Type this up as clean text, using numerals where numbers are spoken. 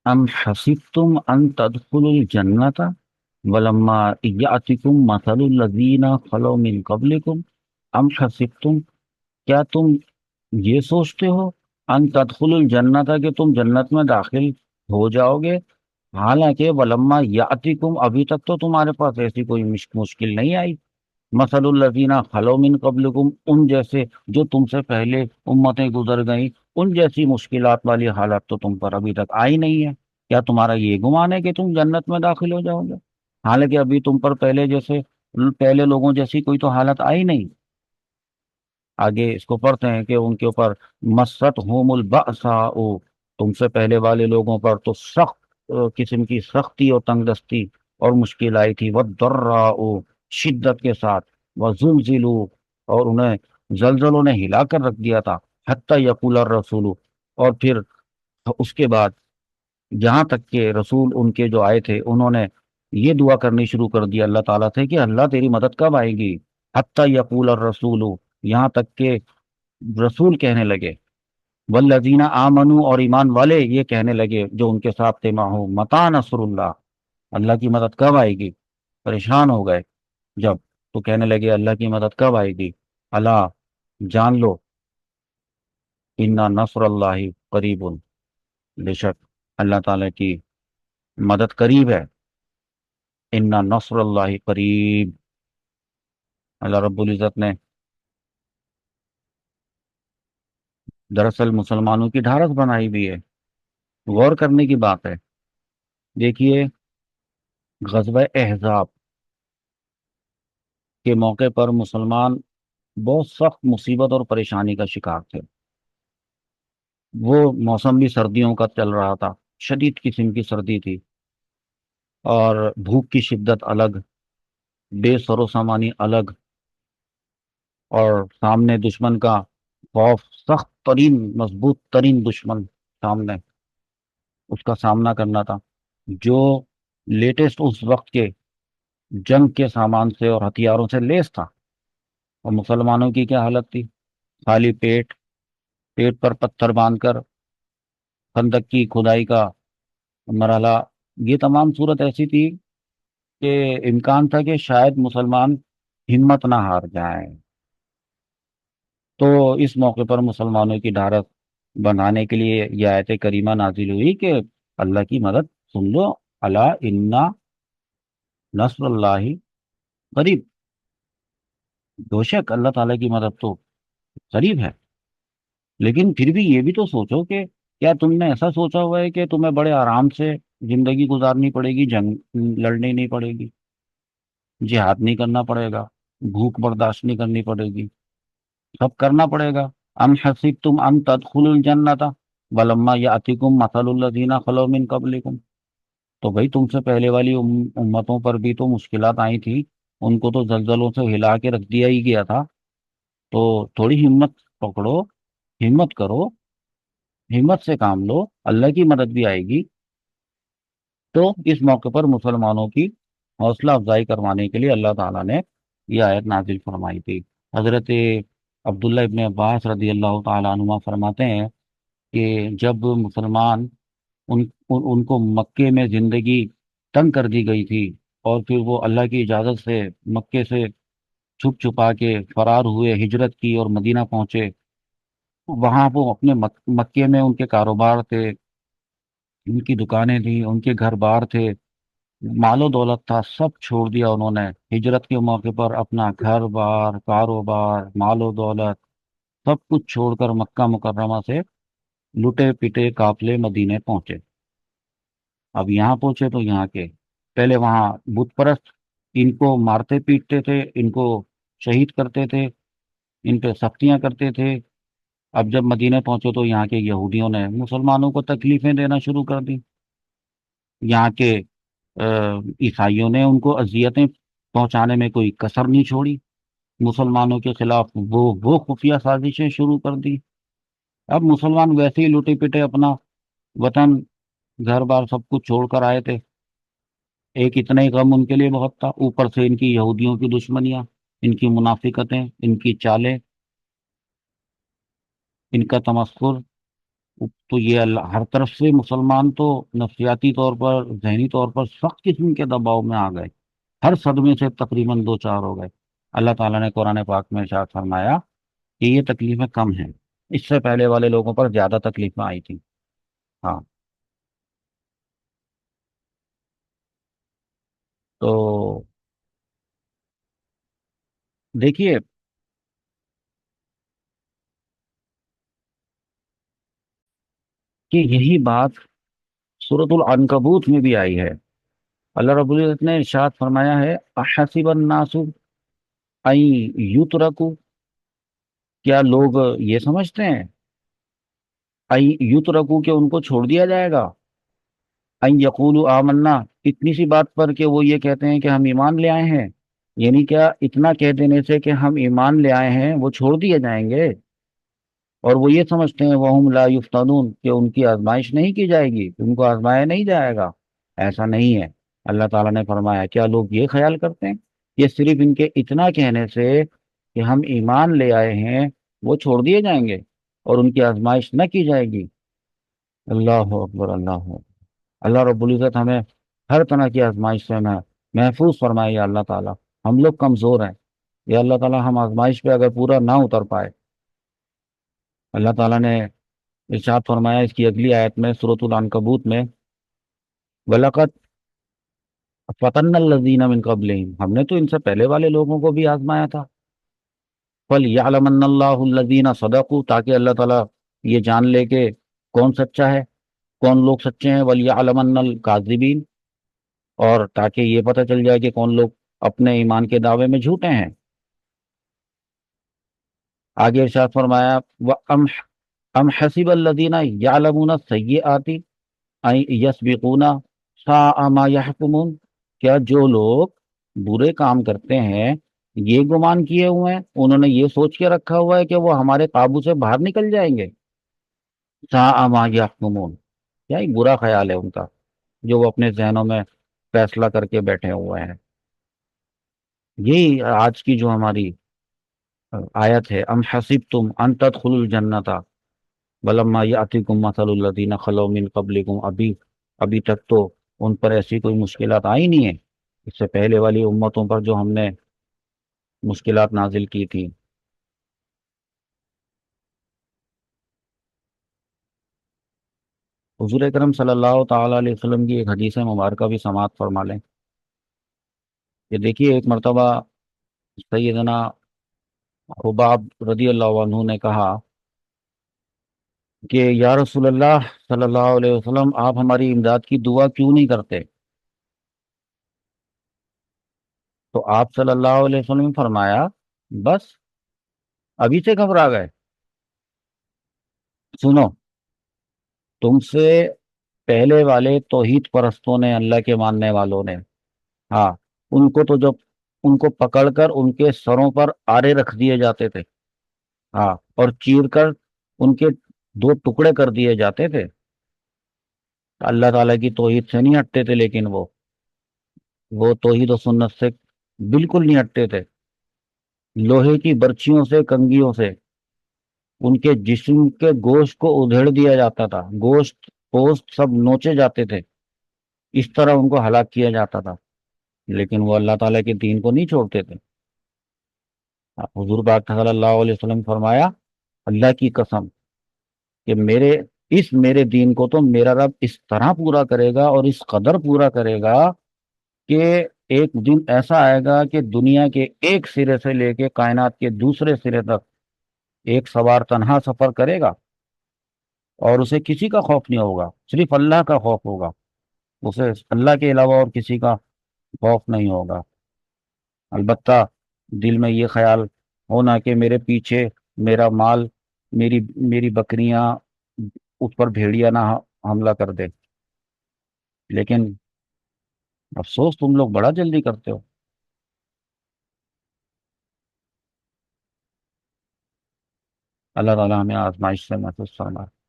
ام حسبتم ان تدخلوا الجنت ولما یاتکم مثل الذین خلو من قبلکم ام حسبتم، کیا تم یہ سوچتے ہو، ان تدخل الجنت کہ تم جنت میں داخل ہو جاؤ گے، حالانکہ ولما یاتکم، ابھی تک تو تمہارے پاس ایسی کوئی مشکل نہیں آئی، مثل الذین خلو من قبلکم، ان جیسے جو تم سے پہلے امتیں گزر گئیں، ان جیسی مشکلات والی حالت تو تم پر ابھی تک آئی نہیں ہے، کیا تمہارا یہ گمان ہے کہ تم جنت میں داخل ہو جاؤ گے، حالانکہ ابھی تم پر پہلے لوگوں جیسی کوئی تو حالت آئی نہیں۔ آگے اس کو پڑھتے ہیں کہ ان کے اوپر مست ہوم البأساء، تم سے پہلے والے لوگوں پر تو سخت قسم کی سختی اور تنگ دستی اور مشکل آئی تھی، والضراء، شدت کے ساتھ، وزلزلوا، اور انہیں زلزلوں نے ہلا کر رکھ دیا تھا، حتی یقول الرسول، اور پھر اس کے بعد جہاں تک کہ رسول ان کے جو آئے تھے انہوں نے یہ دعا کرنی شروع کر دی اللہ تعالیٰ سے کہ اللہ تیری مدد کب آئے گی، حتی یقول الرسول، یہاں تک کہ رسول کہنے لگے، والذین آمنو، اور ایمان والے یہ کہنے لگے جو ان کے ساتھ تھے، ماہو متا نصر اللہ، اللہ کی مدد کب آئے گی، پریشان ہو گئے جب، تو کہنے لگے اللہ کی مدد کب آئے گی، اللہ جان لو، انا نصر اللہ قریب، بے شک اللہ تعالیٰ کی مدد قریب ہے، انا نصر اللہ قریب، اللہ رب العزت نے دراصل مسلمانوں کی ڈھارس بنائی بھی ہے، غور کرنے کی بات ہے۔ دیکھیے، غزوہ احزاب کے موقع پر مسلمان بہت سخت مصیبت اور پریشانی کا شکار تھے، وہ موسم بھی سردیوں کا چل رہا تھا، شدید قسم کی سردی تھی، اور بھوک کی شدت الگ، بے سر و سامانی الگ، اور سامنے دشمن کا خوف، سخت ترین مضبوط ترین دشمن سامنے، اس کا سامنا کرنا تھا، جو لیٹسٹ اس وقت کے جنگ کے سامان سے اور ہتھیاروں سے لیس تھا، اور مسلمانوں کی کیا حالت تھی، خالی پیٹ، پیٹ پر پتھر باندھ کر خندق کی کھدائی کا مرحلہ، یہ تمام صورت ایسی تھی کہ امکان تھا کہ شاید مسلمان ہمت نہ ہار جائیں، تو اس موقع پر مسلمانوں کی ڈھارس بنانے کے لیے یہ آیت کریمہ نازل ہوئی کہ اللہ کی مدد سن لو، الا انا نصر اللہ قریب، بے شک اللہ تعالیٰ کی مدد تو قریب ہے۔ لیکن پھر بھی یہ بھی تو سوچو کہ کیا تم نے ایسا سوچا ہوا ہے کہ تمہیں بڑے آرام سے زندگی گزارنی پڑے گی، جنگ لڑنی نہیں پڑے گی، جہاد نہیں کرنا پڑے گا، بھوک برداشت نہیں کرنی پڑے گی، سب کرنا پڑے گا، ام حسبتم ان تدخلوا الجنت ولما یاتکم مثل الذین خلو من قبلکم، تو بھائی تم سے پہلے والی امتوں پر بھی تو مشکلات آئی تھی، ان کو تو زلزلوں سے ہلا کے رکھ دیا ہی گیا تھا، تو تھوڑی ہمت پکڑو، ہمت کرو، ہمت سے کام لو، اللہ کی مدد بھی آئے گی۔ تو اس موقع پر مسلمانوں کی حوصلہ افزائی کروانے کے لیے اللہ تعالیٰ نے یہ آیت نازل فرمائی تھی۔ حضرت عبداللہ ابن عباس رضی اللہ تعالیٰ عنہما فرماتے ہیں کہ جب مسلمان ان کو مکے میں زندگی تنگ کر دی گئی تھی، اور پھر وہ اللہ کی اجازت سے مکے سے چھپ چھپا کے فرار ہوئے، ہجرت کی اور مدینہ پہنچے، وہاں وہ اپنے مکے میں ان کے کاروبار تھے، ان کی دکانیں تھیں، ان کے گھر بار تھے، مال و دولت تھا، سب چھوڑ دیا انہوں نے ہجرت کے موقع پر، اپنا گھر بار، کاروبار، مال و دولت، سب کچھ چھوڑ کر مکہ مکرمہ سے لٹے پٹے قافلے مدینے پہنچے۔ اب یہاں پہنچے تو یہاں کے پہلے وہاں بت پرست ان کو مارتے پیٹتے تھے، ان کو شہید کرتے تھے، ان پہ سختیاں کرتے تھے، اب جب مدینے پہنچے تو یہاں کے یہودیوں نے مسلمانوں کو تکلیفیں دینا شروع کر دی، یہاں کے عیسائیوں نے ان کو اذیتیں پہنچانے میں کوئی کسر نہیں چھوڑی، مسلمانوں کے خلاف وہ خفیہ سازشیں شروع کر دی، اب مسلمان ویسے ہی لٹے پٹے اپنا وطن گھر بار سب کچھ چھوڑ کر آئے تھے، ایک اتنا ہی غم ان کے لیے بہت تھا، اوپر سے ان کی یہودیوں کی دشمنیاں، ان کی منافقتیں، ان کی چالیں، ان کا تمسخر، تو یہ اللہ ہر طرف سے مسلمان تو نفسیاتی طور پر ذہنی طور پر سخت قسم کے دباؤ میں آ گئے، ہر صدمے سے تقریباً دو چار ہو گئے۔ اللہ تعالیٰ نے قرآن پاک میں ارشاد فرمایا کہ یہ تکلیفیں کم ہیں، اس سے پہلے والے لوگوں پر زیادہ تکلیفیں آئی تھیں۔ ہاں، تو دیکھیے کہ یہی بات سورۃ العنکبوت میں بھی آئی ہے۔ اللہ رب العزت نے ارشاد فرمایا ہے، احسب الناس ان یترکوا، کیا لوگ یہ سمجھتے ہیں ان یترکوا کہ ان کو چھوڑ دیا جائے گا، ان یقولوا آمنا، اتنی سی بات پر کہ وہ یہ کہتے ہیں کہ ہم ایمان لے آئے ہیں؟ یعنی کیا اتنا کہہ دینے سے کہ ہم ایمان لے آئے ہیں وہ چھوڑ دیے جائیں گے؟ اور وہ یہ سمجھتے ہیں وہم لا یفتنون کہ ان کی آزمائش نہیں کی جائے گی، ان کو آزمایا نہیں جائے گا؟ ایسا نہیں ہے۔ اللہ تعالیٰ نے فرمایا کیا لوگ یہ خیال کرتے ہیں یہ صرف ان کے اتنا کہنے سے کہ ہم ایمان لے آئے ہیں وہ چھوڑ دیے جائیں گے اور ان کی آزمائش نہ کی جائے گی؟ اللہ اکبر، اللہ اکبر۔ اللہ رب العزت ہمیں ہر طرح کی آزمائش سے محفوظ فرمائے یا اللہ تعالیٰ۔ ہم لوگ کمزور ہیں یا اللہ تعالیٰ، ہم آزمائش پہ اگر پورا نہ اتر پائے۔ اللہ تعالیٰ نے ارشاد فرمایا اس کی اگلی آیت میں سورۃ العنکبوت میں، وَلَقَدْ فَتَنَّا الَّذِينَ مِن قَبْلِهِمْ، ہم نے تو ان سے پہلے والے لوگوں کو بھی آزمایا تھا۔ فَلْيَعْلَمَنَّ اللَّهُ الَّذِينَ صَدَقُوا، تاکہ اللہ تعالیٰ یہ جان لے کہ کون سچا ہے، کون لوگ سچے ہیں، وَلْيَعْلَمَنَّ الْكَاذِبِينَ، اور تاکہ یہ پتہ چل جائے کہ کون لوگ اپنے ایمان کے دعوے میں جھوٹے ہیں۔ آگے ارشاد فرمایا وَأَمْ أَمْ حَسِبَ الَّذِينَ يَعْلَمُونَ السَّيِّئَاتِ أَن يَسْبِقُونَ سَاءَ مَا يَحْكُمُونَ، کیا جو لوگ برے کام کرتے ہیں یہ گمان کیے ہوئے ہیں، انہوں نے یہ سوچ کے رکھا ہوا ہے کہ وہ ہمارے قابو سے باہر نکل جائیں گے؟ سَاءَ مَا يَحْكُمُونَ، کیا ہی برا خیال ہے ان کا جو وہ اپنے ذہنوں میں فیصلہ کر کے بیٹھے ہوئے ہیں۔ یہی آج کی جو ہماری آیت ہے، ام حسبتم ان تدخلوا الجنت ولما یاتکم مثل الذین خلو من قبلکم، ابھی تک تو ان پر ایسی کوئی مشکلات آئی نہیں ہیں اس سے پہلے والی امتوں پر جو ہم نے مشکلات نازل کی تھی۔ حضور اکرم صلی اللہ تعالی علیہ وسلم کی ایک حدیث مبارکہ بھی سماعت فرما لیں کہ دیکھیے ایک مرتبہ سیدنا حباب رضی اللہ عنہ نے کہا کہ یا رسول اللہ صلی اللہ علیہ وسلم، آپ ہماری امداد کی دعا کیوں نہیں کرتے؟ تو آپ صلی اللہ علیہ وسلم نے فرمایا بس ابھی سے گھبرا گئے؟ سنو، تم سے پہلے والے توحید پرستوں نے، اللہ کے ماننے والوں نے، ہاں، ان کو تو جب ان کو پکڑ کر ان کے سروں پر آرے رکھ دیے جاتے تھے، ہاں، اور چیر کر ان کے دو ٹکڑے کر دیے جاتے تھے، اللہ تعالیٰ کی توحید سے نہیں ہٹتے تھے، لیکن وہ توحید و سنت سے بالکل نہیں ہٹتے تھے۔ لوہے کی برچیوں سے، کنگھیوں سے ان کے جسم کے گوشت کو ادھیڑ دیا جاتا تھا، گوشت پوست سب نوچے جاتے تھے، اس طرح ان کو ہلاک کیا جاتا تھا، لیکن وہ اللہ تعالیٰ کے دین کو نہیں چھوڑتے تھے۔ حضور پاک صلی اللہ علیہ وسلم نے فرمایا اللہ کی قسم کہ میرے دین کو تو میرا رب اس طرح پورا کرے گا اور اس قدر پورا کرے گا کہ ایک دن ایسا آئے گا کہ دنیا کے ایک سرے سے لے کے کائنات کے دوسرے سرے تک ایک سوار تنہا سفر کرے گا اور اسے کسی کا خوف نہیں ہوگا، صرف اللہ کا خوف ہوگا، اسے اللہ کے علاوہ اور کسی کا خوف نہیں ہوگا۔ البتہ دل میں یہ خیال ہونا کہ میرے پیچھے میرا مال، میری میری بکریاں، اس پر بھیڑیا نہ حملہ کر دے، لیکن افسوس تم لوگ بڑا جلدی کرتے ہو۔ اللہ تعالیٰ ہمیں آزمائش سے محفوظ فرمائے۔